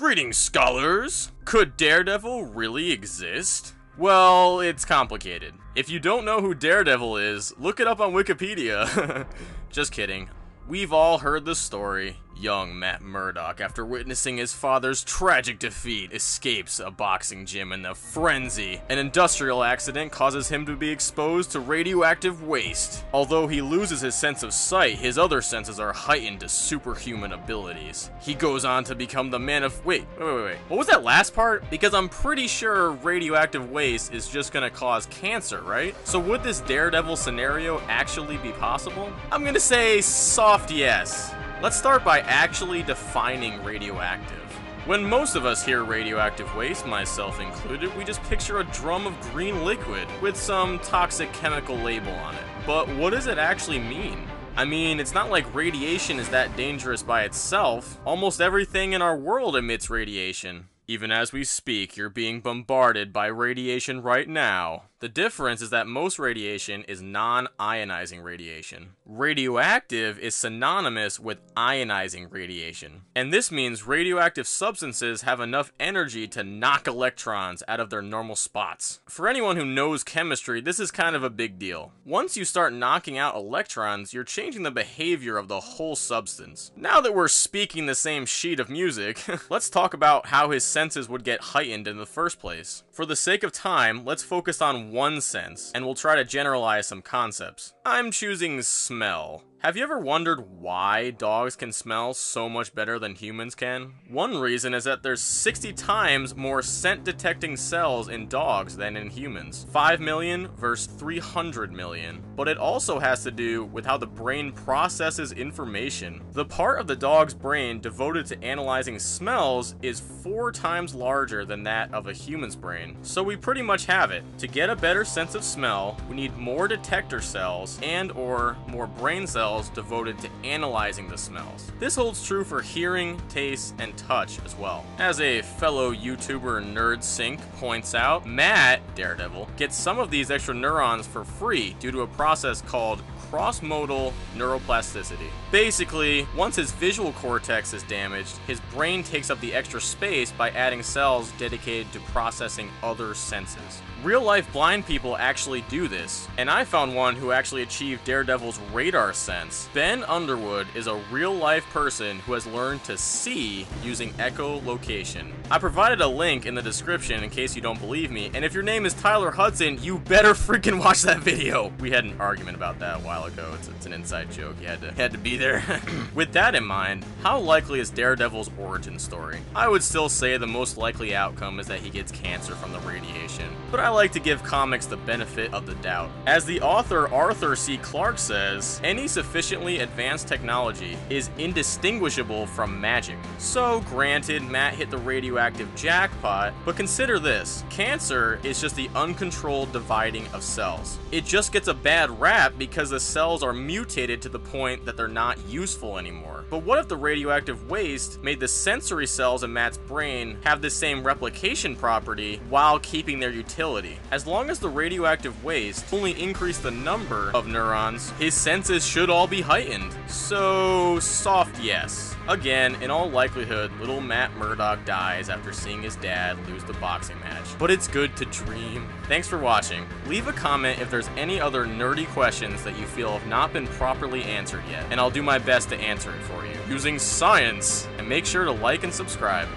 Greetings, scholars! Could Daredevil really exist? Well, it's complicated. If you don't know who Daredevil is, look it up on Wikipedia. Just kidding. We've all heard the story. Young Matt Murdock, after witnessing his father's tragic defeat, escapes a boxing gym in a frenzy. An industrial accident causes him to be exposed to radioactive waste. Although he loses his sense of sight, his other senses are heightened to superhuman abilities. He goes on to become the man of— Wait. What was that last part? Because I'm pretty sure radioactive waste is just gonna cause cancer, right? So would this Daredevil scenario actually be possible? I'm gonna say soft yes. Let's start by actually defining radioactive. When most of us hear radioactive waste, myself included, we just picture a drum of green liquid with some toxic chemical label on it. But what does it actually mean? I mean, it's not like radiation is that dangerous by itself. Almost everything in our world emits radiation. Even as we speak, you're being bombarded by radiation right now. The difference is that most radiation is non-ionizing radiation. Radioactive is synonymous with ionizing radiation. And this means radioactive substances have enough energy to knock electrons out of their normal spots. For anyone who knows chemistry, this is kind of a big deal. Once you start knocking out electrons, you're changing the behavior of the whole substance. Now that we're speaking the same sheet of music, let's talk about how his senses would get heightened in the first place. For the sake of time, let's focus on one sense, and we'll try to generalize some concepts. I'm choosing smell. Have you ever wondered why dogs can smell so much better than humans can? One reason is that there's 60 times more scent-detecting cells in dogs than in humans. 5 million versus 300 million. But it also has to do with how the brain processes information. The part of the dog's brain devoted to analyzing smells is 4 times larger than that of a human's brain. So we pretty much have it. To get a better sense of smell, we need more detector cells and/or more brain cells devoted to analyzing the smells. This holds true for hearing, taste, and touch as well. As a fellow YouTuber NerdSync points out, Matt, Daredevil, gets some of these extra neurons for free due to a process called cross-modal neuroplasticity. Basically, once his visual cortex is damaged, his brain takes up the extra space by adding cells dedicated to processing other senses. Real-life blind people actually do this, and I found one who actually achieved Daredevil's radar sense. Ben Underwood is a real-life person who has learned to see using echolocation. I provided a link in the description in case you don't believe me, and if your name is Tyler Hudson, you better freaking watch that video! We had an argument about that a while ago. It's an inside joke. You had to be there. With that in mind, how likely is Daredevil's origin story? I would still say the most likely outcome is that he gets cancer from the radiation, but I like to give comics the benefit of the doubt. As the author Arthur C. Clarke says, any sufficiently advanced technology is indistinguishable from magic. So granted, Matt hit the radioactive jackpot, but consider this. Cancer is just the uncontrolled dividing of cells. It just gets a bad rap because the cells are mutated to the point that they're not useful anymore. But what if the radioactive waste made the sensory cells in Matt's brain have the same replication property while keeping their utility? As long as the radioactive waste only increased the number of neurons, his senses should all be heightened. So, soft yes. Again, in all likelihood, little Matt Murdock dies after seeing his dad lose the boxing match. But it's good to dream. Thanks for watching. Leave a comment if there's any other nerdy questions that you feel have not been properly answered yet, and I'll do my best to answer it for you using science. And make sure to like and subscribe.